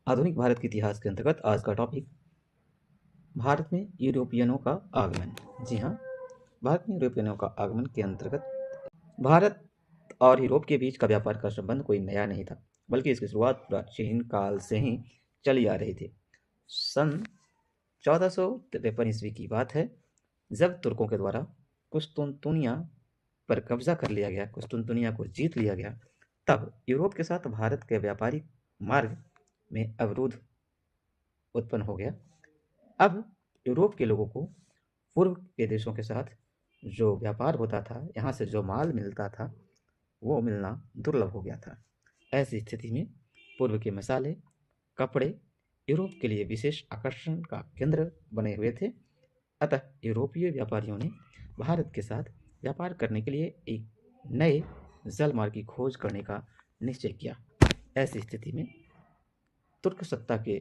आधुनिक भारत के इतिहास के अंतर्गत आज का टॉपिक भारत में यूरोपियनों का आगमन। जी हाँ, भारत में यूरोपियनों का आगमन के अंतर्गत भारत और यूरोप के बीच का व्यापार का संबंध कोई नया नहीं था, बल्कि इसकी शुरुआत प्राचीन काल से ही चली आ रही थी। सन 1453 ईस्वी की बात है, जब तुर्कों के द्वारा कुस्तुनतुनिया पर कब्जा कर लिया गया, कुस्तुनतुनिया को जीत लिया गया, तब यूरोप के साथ भारत के व्यापारिक मार्ग में अवरोध उत्पन्न हो गया। अब यूरोप के लोगों को पूर्व के देशों के साथ जो व्यापार होता था, यहाँ से जो माल मिलता था, वो मिलना दुर्लभ हो गया था। ऐसी स्थिति में पूर्व के मसाले, कपड़े यूरोप के लिए विशेष आकर्षण का केंद्र बने हुए थे। अतः यूरोपीय व्यापारियों ने भारत के साथ व्यापार करने के लिए एक नए जलमार्ग की खोज करने का निश्चय किया। ऐसी स्थिति में तुर्क सत्ता के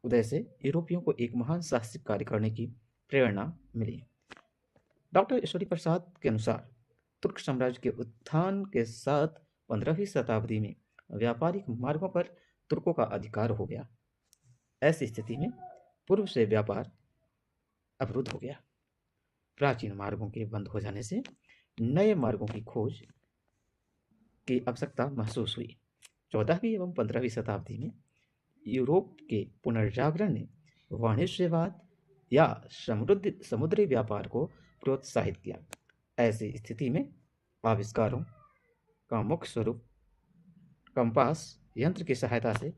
उदय से यूरोपियों को एक महान साहसिक कार्य करने की प्रेरणा मिली। डॉक्टर ईश्वरी प्रसाद के अनुसार तुर्क साम्राज्य के उत्थान के साथ 15वीं शताब्दी में व्यापारिक मार्गों पर तुर्कों का अधिकार हो गया। ऐसी स्थिति में पूर्व से व्यापार अवरुद्ध हो गया। प्राचीन मार्गों के बंद हो जाने से नए मार्गों की खोज की आवश्यकता महसूस हुई। 14वीं एवं 15वीं शताब्दी में यूरोप के पुनर्जागरण ने वाणिज्यवाद या समुद्री व्यापार को प्रोत्साहित किया। ऐसी स्थिति में आविष्कारों का मुख्य स्वरूप कंपास यंत्र की सहायता से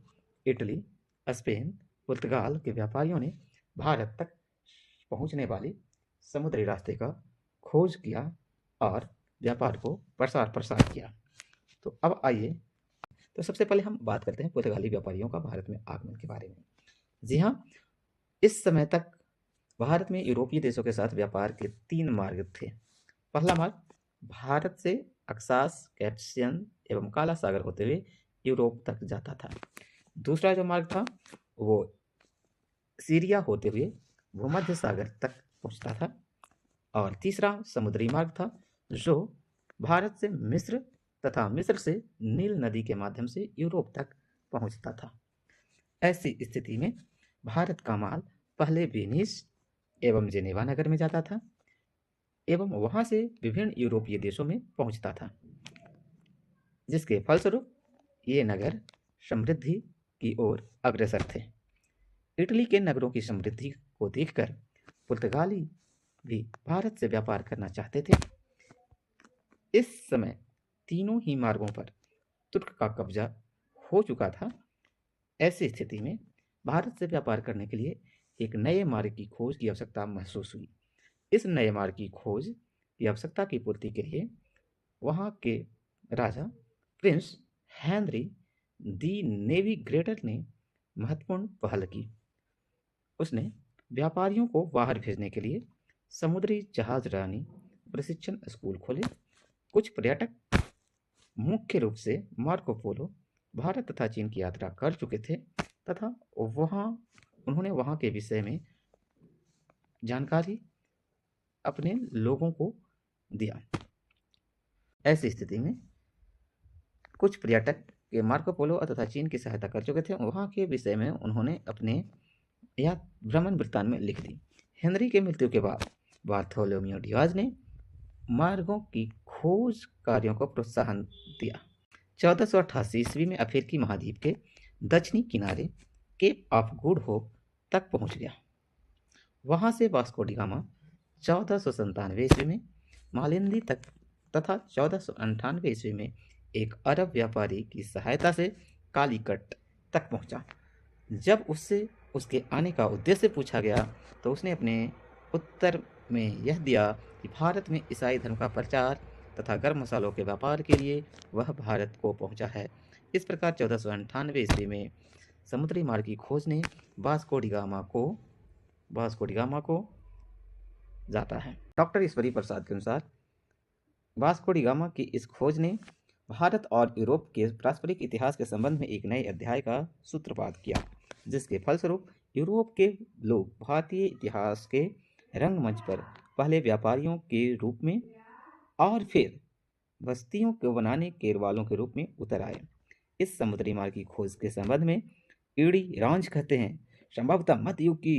इटली, स्पेन, पुर्तगाल के व्यापारियों ने भारत तक पहुंचने वाली समुद्री रास्ते का खोज किया और व्यापार को प्रसार किया। तो अब आइए, तो सबसे पहले हम बात करते हैं पुर्तगाली व्यापारियों का भारत में आगमन के बारे में। जी हाँ, इस समय तक भारत में यूरोपीय देशों के साथ व्यापार के 3 मार्ग थे। पहला मार्ग भारत से अक्सास, कैस्पियन एवं काला सागर होते हुए यूरोप तक जाता था। दूसरा जो मार्ग था वो सीरिया होते हुए भूमध्य सागर तक पहुंचता था। और तीसरा समुद्री मार्ग था जो भारत से मिस्र तथा मिस्र से नील नदी के माध्यम से यूरोप तक पहुंचता था। ऐसी स्थिति में भारत का माल पहले वेनिस एवं जेनेवा नगर में जाता था एवं वहां से विभिन्न यूरोपीय देशों में पहुंचता था, जिसके फलस्वरूप ये नगर समृद्धि की ओर अग्रसर थे। इटली के नगरों की समृद्धि को देखकर पुर्तगाली भी भारत से व्यापार करना चाहते थे। इस समय तीनों ही मार्गों पर तुर्क का कब्जा हो चुका था। ऐसी स्थिति में भारत से व्यापार करने के लिए एक नए मार्ग की खोज की आवश्यकता महसूस हुई। इस नए मार्ग की खोज की आवश्यकता की पूर्ति के लिए वहां के राजा प्रिंस हेनरी दी नेविगेटर ने महत्वपूर्ण पहल की। उसने व्यापारियों को बाहर भेजने के लिए समुद्री जहाजरानी प्रशिक्षण स्कूल खोले। कुछ पर्यटक, मुख्य रूप से मार्को पोलो, भारत तथा चीन की यात्रा कर चुके थे तथा उन्होंने वहां के विषय में जानकारी अपने लोगों को दिया। ऐसी स्थिति में कुछ पर्यटक के मार्को पोलो तथा चीन की सहायता कर चुके थे, वहां के विषय में उन्होंने अपने या भ्रमण वृत्तांत में लिख दी। हेनरी के मृत्यु के बाद बार्थोलोम्यू डियाज ने मार्गों की खोज कार्यों को प्रोत्साहन दिया। 1488 ईस्वी में अफ्रीकी महाद्वीप के दक्षिणी किनारे केप ऑफ गुड होप तक पहुंच गया। वहां से वास्को डी गामा 1497 ईस्वी में मालिंदी तक तथा 1498 ईस्वी में एक अरब व्यापारी की सहायता से कालीकट तक पहुंचा। जब उससे उसके आने का उद्देश्य पूछा गया तो उसने अपने उत्तर में यह दिया कि भारत में ईसाई धर्म का प्रचार तथा गर्म मसालों के व्यापार के लिए वह भारत को पहुंचा है। इस प्रकार 1498 ईस्वी में समुद्री मार्ग की खोज ने वास्को डी गामा को जाता है। डॉक्टर ईश्वरी प्रसाद के अनुसार वास्को डी गामा की इस खोज ने भारत और यूरोप के पारस्परिक इतिहास के संबंध में एक नए अध्याय का सूत्रपात किया, जिसके फलस्वरूप यूरोप के लोग भारतीय इतिहास के रंगमंच पर पहले व्यापारियों के रूप में और फिर बस्तियों को बनाने के वालों के रूप में उतर आए। इस समुद्री मार्ग की खोज के संबंध में ईडी रांझ कहते हैं, संभवतः मध्य युग की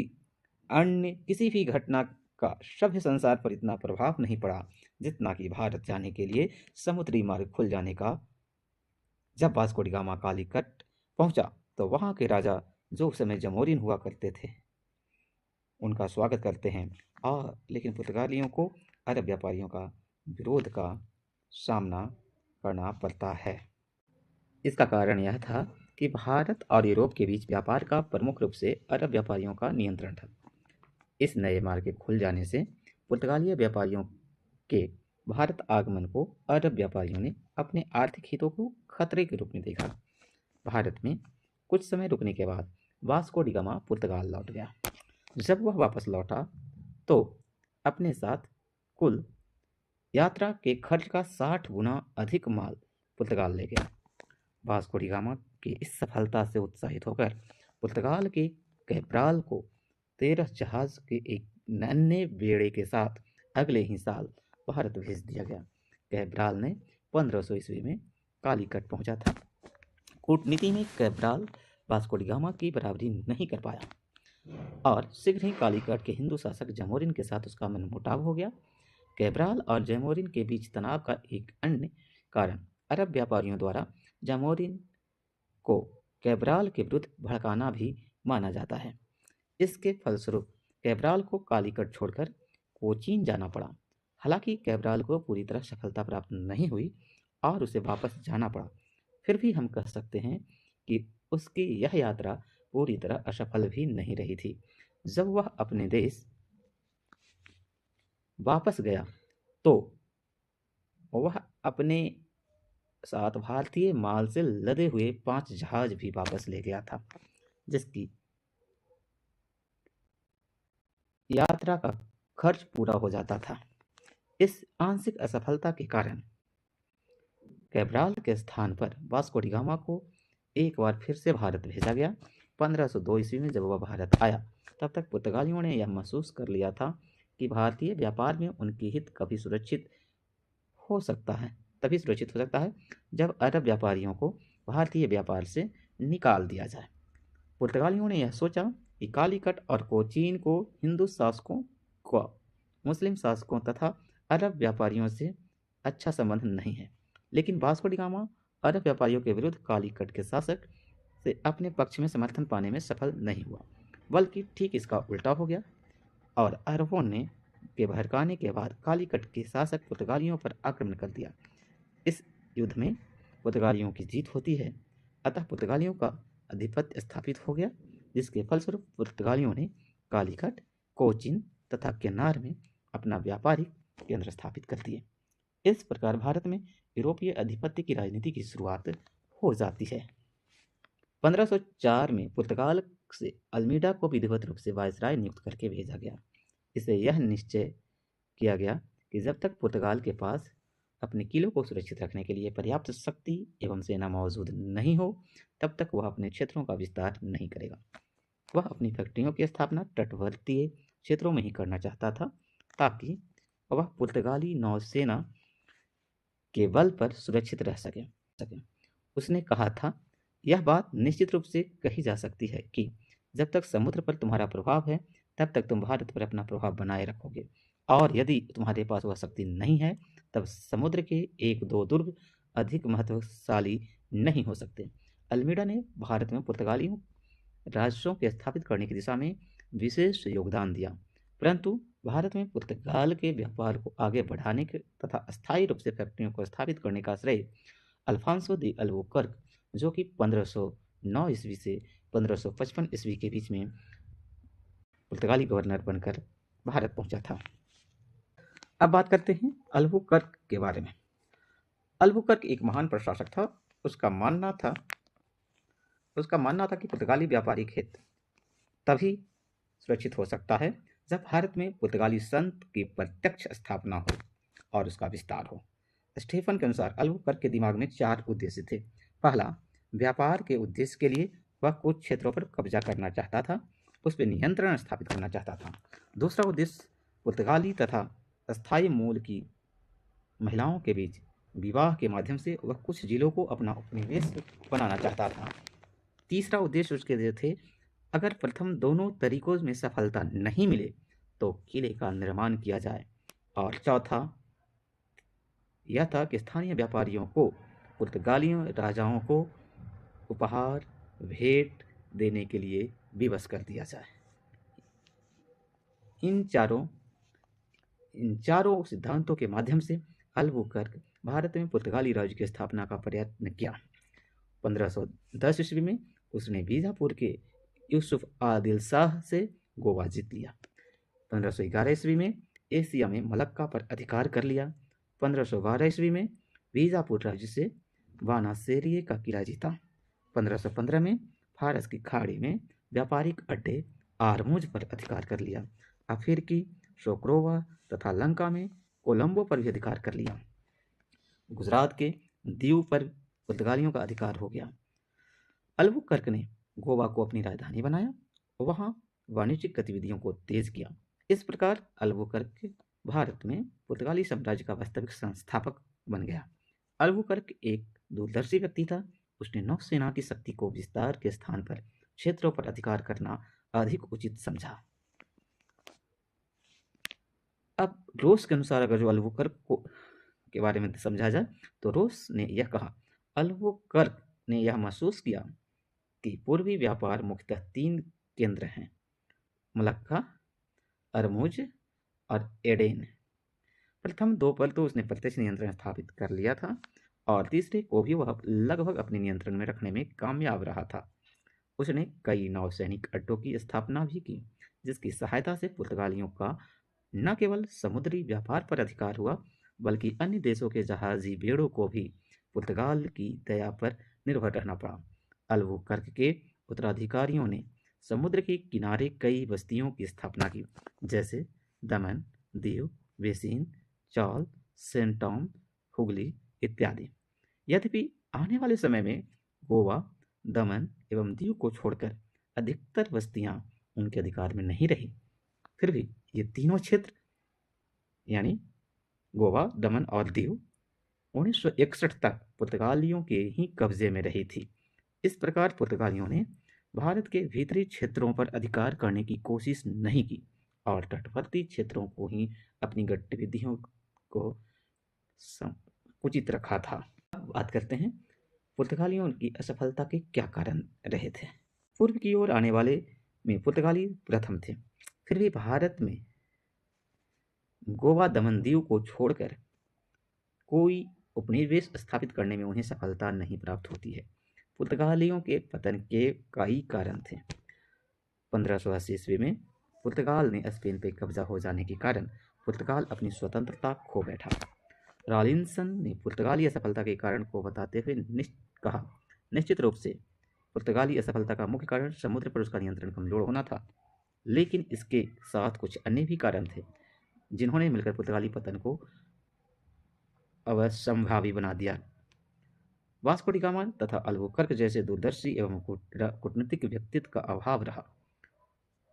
अन्य किसी भी घटना का सभ्य संसार पर इतना प्रभाव नहीं पड़ा जितना कि भारत जाने के लिए समुद्री मार्ग खुल जाने का। जब वास्को डी गामा कालीकट पहुंचा तो वहां के राजा, जो उस समय जमोरिन हुआ करते थे, उनका स्वागत करते हैं और लेकिन पुर्तगालियों को अरब व्यापारियों का विरोध का सामना करना पड़ता है। इसका कारण यह था कि भारत और यूरोप के बीच व्यापार का प्रमुख रूप से अरब व्यापारियों का नियंत्रण था। इस नए मार्ग के खुल जाने से पुर्तगाली व्यापारियों के भारत आगमन को अरब व्यापारियों ने अपने आर्थिक हितों को खतरे के रूप में देखा। भारत में कुछ समय रुकने के बाद वास्को डी गामा पुर्तगाल लौट गया। जब वह वापस लौटा तो अपने साथ कुल यात्रा के खर्च का 60 गुना अधिक माल पुर्तगाल ले गया। वास्को डी गामा की इस सफलता से उत्साहित होकर पुर्तगाल के कैब्राल को 13 जहाज के एक नन्हे बेड़े के साथ अगले ही साल भारत भेज दिया गया। कैब्राल ने 1500 ईस्वी में कालीकट पहुंचा था। कूटनीति में कैब्राल वास्को डी गामा की बराबरी नहीं कर पाया और शीघ्र ही कालीकट के हिंदू शासक जमोरिन के साथ उसका मनमुटाव हो गया। कैब्राल और जमोरिन के बीच तनाव का एक अन्य कारण अरब व्यापारियों द्वारा जमोरिन को कैब्राल के विरुद्ध भड़काना भी माना जाता है। इसके फलस्वरूप कैब्राल को कालीकट छोड़कर कोचीन जाना पड़ा। हालांकि कैब्राल को पूरी तरह सफलता प्राप्त नहीं हुई और उसे वापस जाना पड़ा, फिर भी हम कह सकते हैं कि उसकी यह यात्रा पूरी तरह असफल भी नहीं रही थी। जब वह अपने देश वापस गया तो वह अपने साथ भारतीय माल से लदे हुए 5 जहाज भी वापस ले गया था, जिसकी यात्रा का खर्च पूरा हो जाता था। इस आंशिक असफलता के कारण कैब्राल के स्थान पर वास्को डी गामा को एक बार फिर से भारत भेजा गया। 1502 ईस्वी में जब वह भारत आया तब तक पुर्तगालियों ने यह महसूस कर लिया था कि भारतीय व्यापार में उनके हित तभी सुरक्षित हो सकता है जब अरब व्यापारियों को भारतीय व्यापार से निकाल दिया जाए। पुर्तगालियों ने यह सोचा कि कालीकट और कोचीन को हिंदू शासकों को मुस्लिम शासकों तथा अरब व्यापारियों से अच्छा संबंध नहीं है, लेकिन वास्को डी गामा अरब व्यापारियों के विरुद्ध कालीकट के शासक से अपने पक्ष में समर्थन पाने में सफल नहीं हुआ, बल्कि ठीक इसका उल्टा हो गया और अरबों ने के भड़काने के बाद कालीकट के शासक पुर्तगालियों पर आक्रमण कर दिया। इस युद्ध में पुर्तगालियों की जीत होती है, अतः पुर्तगालियों का आधिपत्य स्थापित हो गया, जिसके फलस्वरूप पुर्तगालियों ने कालीकट, कोचीन तथा केन्नार में अपना व्यापारिक केंद्र स्थापित कर दिए। इस प्रकार भारत में यूरोपीय आधिपत्य की राजनीति की शुरुआत हो जाती है। 1504 में पुर्तगाल से अल्मीडा को विधिवत रूप से वायसराय नियुक्त करके भेजा गया। इसे यह निश्चय किया गया कि जब तक पुर्तगाल के पास अपने किलों को सुरक्षित रखने के लिए पर्याप्त शक्ति एवं सेना मौजूद नहीं हो, तब तक वह अपने क्षेत्रों का विस्तार नहीं करेगा। वह अपनी फैक्ट्रियों की स्थापना तटवर्तीय क्षेत्रों में ही करना चाहता था, ताकि वह पुर्तगाली नौसेना के बल पर सुरक्षित रह सके। उसने कहा था, यह बात निश्चित रूप से कही जा सकती है कि जब तक समुद्र पर तुम्हारा प्रभाव है तब तक तुम भारत पर अपना प्रभाव बनाए रखोगे, और यदि तुम्हारे पास वह शक्ति नहीं है तब समुद्र के 1-2 दुर्ग अधिक महत्वशाली नहीं हो सकते। अल्मीडा ने भारत में पुर्तगाली राजस्वों के स्थापित करने की दिशा में विशेष योगदान दिया, परंतु भारत में पुर्तगाल के व्यापार को आगे बढ़ाने के तथा अस्थायी रूप से फैक्ट्रियों को स्थापित करने का श्रेय अल्फांसो दी अल्बुकर्क, जो कि 1509 ईस्वी से 1555 ईस्वी के बीच में पुर्तगाली गवर्नर बनकर भारत पहुंचा था। अब बात करते हैं अल्बुकर्क के बारे में। अल्बुकर्क एक महान प्रशासक था। उसका मानना था कि पुर्तगाली व्यापारिक हित तभी सुरक्षित हो सकता है जब भारत में पुर्तगाली संत की प्रत्यक्ष स्थापना हो और उसका विस्तार हो। स्टेफन के अनुसार अल्बुकर्क के दिमाग में 4 उद्देश्य थे। पहला, व्यापार के उद्देश्य के लिए वह कुछ क्षेत्रों पर कब्जा करना चाहता था, उस पर नियंत्रण स्थापित करना चाहता था। दूसरा उद्देश्य पुर्तगाली तथा स्थायी मूल की महिलाओं के बीच विवाह के माध्यम से वह कुछ जिलों को अपना उपनिवेश बनाना चाहता था। तीसरा उद्देश्य उसके लिए थे, अगर प्रथम दोनों तरीकों में सफलता नहीं मिले तो किले का निर्माण किया जाए, और चौथा यह था कि स्थानीय व्यापारियों को पुर्तगालियों राजाओं को उपहार भेंट देने के लिए विवश कर दिया जाए। इन चारों सिद्धांतों के माध्यम से अल्बुकर्क भारत में पुर्तगाली राज्य की स्थापना का प्रयत्न किया। 1510 ईस्वी में उसने बीजापुर के यूसुफ आदिल शाह से गोवा जीत लिया। 1511 ईस्वी में एशिया में मलक्का पर अधिकार कर लिया। 1512 ईस्वी में बीजापुर राज्य से वानासेरिये का किला जीता। 1515 में फारस की खाड़ी में व्यापारिक अड्डे आरमूज पर अधिकार कर लिया। अफ्रीकी शोक्रोवा तथा लंका में कोलंबो पर भी अधिकार कर लिया। गुजरात के दीव पर पुर्तगालियों का अधिकार हो गया। अल्बुकर्क ने गोवा को अपनी राजधानी बनाया और वहां वाणिज्यिक गतिविधियों को तेज किया। इस प्रकार अल्बुकर्क भारत में पुर्तगाली साम्राज्य का वास्तविक संस्थापक बन गया। अल्बुकर्क एक दूरदर्शी व्यक्ति था। उसने नौसेना की शक्ति को विस्तार के स्थान पर क्षेत्रों पर अधिकार करना अधिक उचित समझा। अब रोस के अनुसार अगर जो अल्बुकर्क को के बारे में समझा जाए तो रोस ने यह कहा, अल्बुकर्क ने यह महसूस किया कि पूर्वी व्यापार मुख्यतः 3 केंद्र हैं, मलक्का, अरमुज और एडेन। प्रथम 2 पर तो उसने प्रत्यक्ष नियंत्रण स्थापित कर लिया था और तीसरे को भी वह लगभग अपने नियंत्रण में रखने में कामयाब रहा था। उसने कई नौसैनिक अड्डों की स्थापना भी की, जिसकी सहायता से पुर्तगालियों का न केवल समुद्री व्यापार पर अधिकार हुआ, बल्कि अन्य देशों के जहाजी बेड़ों को भी पुर्तगाल की दया पर निर्भर रहना पड़ा। अल्बुकर्क के उत्तराधिकारियों ने समुद्र के किनारे कई बस्तियों की स्थापना की, जैसे दमन, दीव, वेसिन, चाल, सेंट टॉम, हुगली इत्यादि। यद्यपि आने वाले समय में गोवा, दमन एवं दीव को छोड़कर अधिकतर बस्तियां उनके अधिकार में नहीं रही, फिर भी ये तीनों क्षेत्र यानी गोवा, दमन और दीव 1961 तक पुर्तगालियों के ही कब्जे में रही थी। इस प्रकार पुर्तगालियों ने भारत के भीतरी क्षेत्रों पर अधिकार करने की कोशिश नहीं की और तटवर्ती क्षेत्रों को ही अपनी गतिविधियों को उचित रखा था। अब बात करते हैं पुर्तगालियों की असफलता के क्या कारण रहे थे। पूर्व की ओर आने वाले में पुर्तगाली प्रथम थे, फिर भी भारत में गोवा, दमन, दीव को छोड़कर कोई उपनिवेश स्थापित करने में उन्हें सफलता नहीं प्राप्त होती है। पुर्तगालियों के पतन के कई कारण थे। 1580 ईस्वी में पुर्तगाल ने स्पेन पर कब्जा हो जाने के कारण पुर्तगाल अपनी स्वतंत्रता खो बैठा। रॉलिंसन ने पुर्तगाली असफलता के कारण को बताते हुए कहा, निश्चित रूप से पुर्तगाली असफलता का मुख्य कारण समुद्र पर उसका नियंत्रण कमजोर होना था, लेकिन इसके साथ कुछ अन्य भी कारण थे जिन्होंने मिलकर पुर्तगाली पतन को असंभावी बना दिया। वास्को डी गामा तथा अल्बुकर्क जैसे दूरदर्शी एवं कूटनीतिक व्यक्तित्व का अभाव रहा,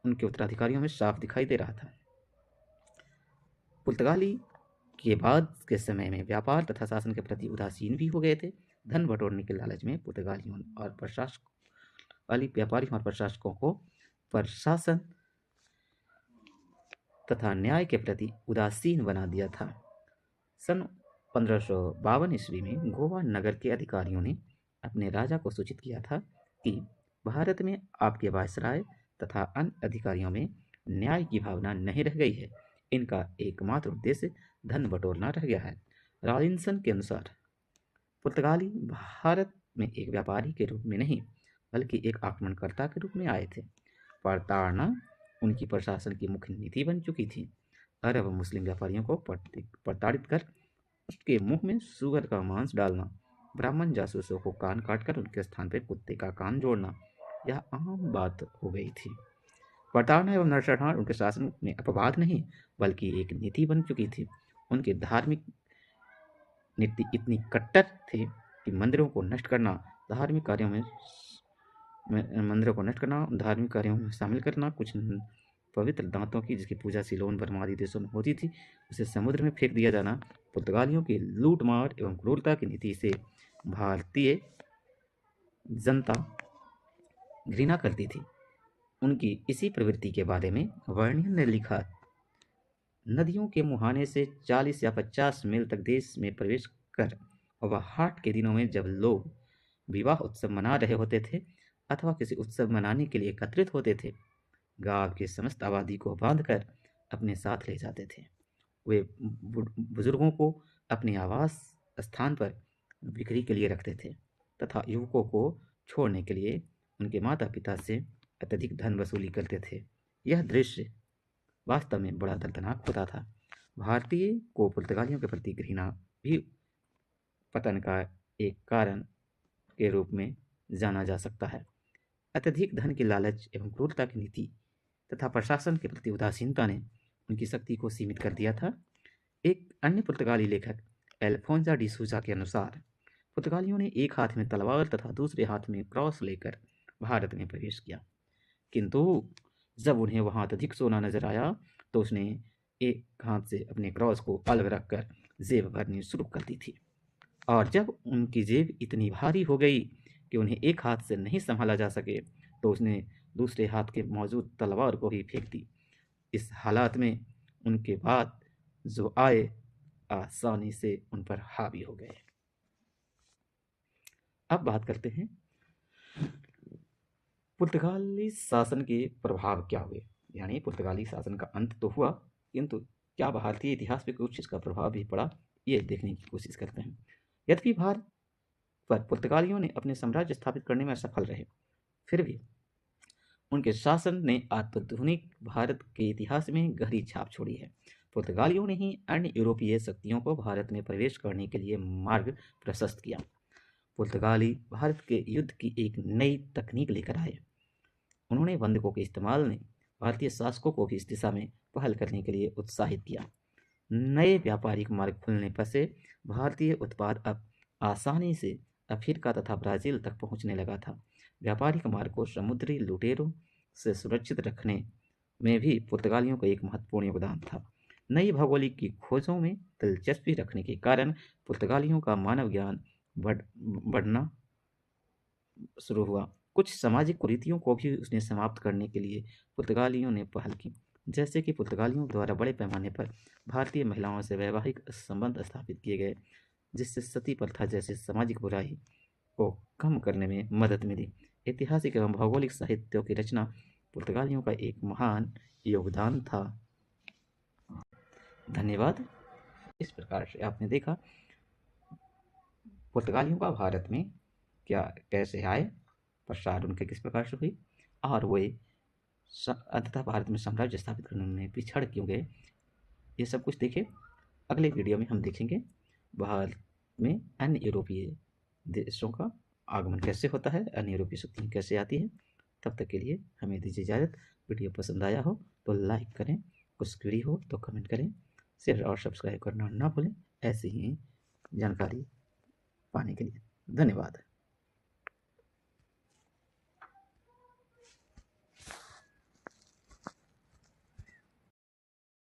उनके उत्तराधिकारियों में साफ दिखाई दे रहा था। पुर्तगाली के बाद के समय में व्यापार तथा शासन के प्रति उदासीन भी हो गए थे। धन बटोरने के लालच में पुर्तगालियों और व्यापारियों और प्रशासकों को प्रशासन तथा न्याय के प्रति उदासीन बना दिया था। सन 1552 ईस्वी में गोवा नगर के अधिकारियों ने अपने राजा को सूचित किया था कि भारत में आपके वायसराय तथा अन्य अधिकारियों में न्याय की भावना नहीं रह गई है, इनका एकमात्र उद्देश्य धन बटोरना रह गया है। रॉलिंसन के अनुसार पुर्तगाली भारत में एक व्यापारी के रूप में नहीं बल्कि एक आक्रमणकर्ता के रूप में आए थे। प्रताड़ना उनकी प्रशासन की मुख्य नीति बन चुकी थी। अरब मुस्लिम व्यापारियों को प्रताड़ित कर उसके मुंह में सुअर का मांस डालना, ब्राह्मण जासूसों को कान काटकर उनके स्थान पर कुत्ते का कान जोड़ना, यह आम बात हो गई थी। प्रताड़ना एवं नरसंहार उनके शासन में अपवाद नहीं बल्कि एक नीति बन चुकी थी। उनके धार्मिक नीति इतनी कट्टर थी कि मंदिरों को नष्ट करना, धार्मिक कार्यों में शामिल करना, कुछ पवित्र दांतों की, जिसकी पूजा सिलोन बर्मा आदि देशों में होती थी, उसे समुद्र में फेंक दिया जाना पुर्तगालियों की लूटमार एवं क्रूरता की नीति से भारतीय जनता घृणा करती थी। उनकी इसी प्रवृत्ति के बारे में वर्णियन ने लिखा, नदियों के मुहाने से 40 या 50 मील तक देश में प्रवेश कर वह हाट के दिनों में, जब लोग विवाह उत्सव मना रहे होते थे अथवा किसी उत्सव मनाने के लिए एकत्रित होते थे, गांव की समस्त आबादी को बांधकर अपने साथ ले जाते थे। वे बुजुर्गों को अपने आवास स्थान पर बिक्री के लिए रखते थे तथा युवकों को छोड़ने के लिए उनके माता पिता से अत्यधिक धन वसूली करते थे। यह दृश्य वास्तव में बड़ा दर्दनाक होता था। भारतीय को पुर्तगालियों के प्रति घृणा भी पतन का एक कारण के रूप में जाना जा सकता है। अत्यधिक धन की लालच एवं क्रूरता की नीति तथा प्रशासन के प्रति उदासीनता ने उनकी शक्ति को सीमित कर दिया था। एक अन्य पुर्तगाली लेखक एल्फोंसा डी सूजा के अनुसार पुर्तगालियों ने एक हाथ में तलवार तथा दूसरे हाथ में क्रॉस लेकर भारत में प्रवेश किया, किंतु जब उन्हें वहां अत्यधिक सोना नजर आया तो उसने एक हाथ से अपने क्रॉस को अलग रखकर जेब भरनी शुरू कर दी थी, और जब उनकी जेब इतनी भारी हो गई कि उन्हें एक हाथ से नहीं संभाला जा सके तो उसने दूसरे हाथ के मौजूद तलवार को ही फेंक दी। इस हालात में उनके बाद जो आए आसानी से उन पर हावी हो गए। अब बात करते हैं पुर्तगाली शासन के प्रभाव क्या हुए। यानी पुर्तगाली शासन का अंत तो हुआ, किंतु क्या भारतीय इतिहास पे कुछ इसका प्रभाव भी पड़ा, ये देखने की कोशिश करते हैं। यद्यपि भारत पर पुर्तगालियों ने अपने साम्राज्य स्थापित करने में असफल रहे, फिर भी उनके शासन ने आधुनिक भारत के इतिहास में गहरी छाप छोड़ी है। पुर्तगालियों ने ही अन्य यूरोपीय शक्तियों को भारत में प्रवेश करने के लिए मार्ग प्रशस्त किया। पुर्तगाली भारत के युद्ध की एक नई तकनीक लेकर आए। उन्होंने बंधकों के इस्तेमाल ने भारतीय शासकों को भी इस दिशा में पहल करने के लिए उत्साहित किया। नए व्यापारिक मार्ग खुलने पर से भारतीय उत्पाद अब आसानी से अफ्रीका तथा ब्राजील तक पहुंचने लगा था। व्यापारिक मार्ग को समुद्री लुटेरों से सुरक्षित रखने में भी पुर्तगालियों का एक महत्वपूर्ण योगदान था। नई भौगोलिक की खोजों में दिलचस्पी रखने के कारण पुर्तगालियों का मानव ज्ञान बढ़ना शुरू हुआ। कुछ सामाजिक कुरीतियों को भी उसने समाप्त करने के लिए पुर्तगालियों ने पहल की, जैसे कि पुर्तगालियों द्वारा बड़े पैमाने पर भारतीय महिलाओं से वैवाहिक संबंध स्थापित किए गए, जिससे सती प्रथा जैसी सामाजिक बुराई को कम करने में मदद मिली। ऐतिहासिक एवं भौगोलिक साहित्यों की रचना पुर्तगालियों का एक महान योगदान था। धन्यवाद। इस प्रकार से आपने देखा पुर्तगालियों का भारत में क्या कैसे आए, प्रसार उनके किस प्रकार से हुई, और वे अंततः भारत में साम्राज्य स्थापित करने में पिछड़ क्यों गए, ये सब कुछ देखें। अगले वीडियो में हम देखेंगे भारत में अन्य यूरोपीय देशों का आगमन कैसे होता है, अन्य यूरोपीय शक्तियाँ कैसे आती है। तब तक के लिए हमें दीजिए इजाज़त। वीडियो पसंद आया हो तो लाइक करें, कुछ क्वेरी हो तो कमेंट करें, शेयर और सब्सक्राइब करना ना भूलें ऐसी ही जानकारी पाने के लिए। धन्यवाद।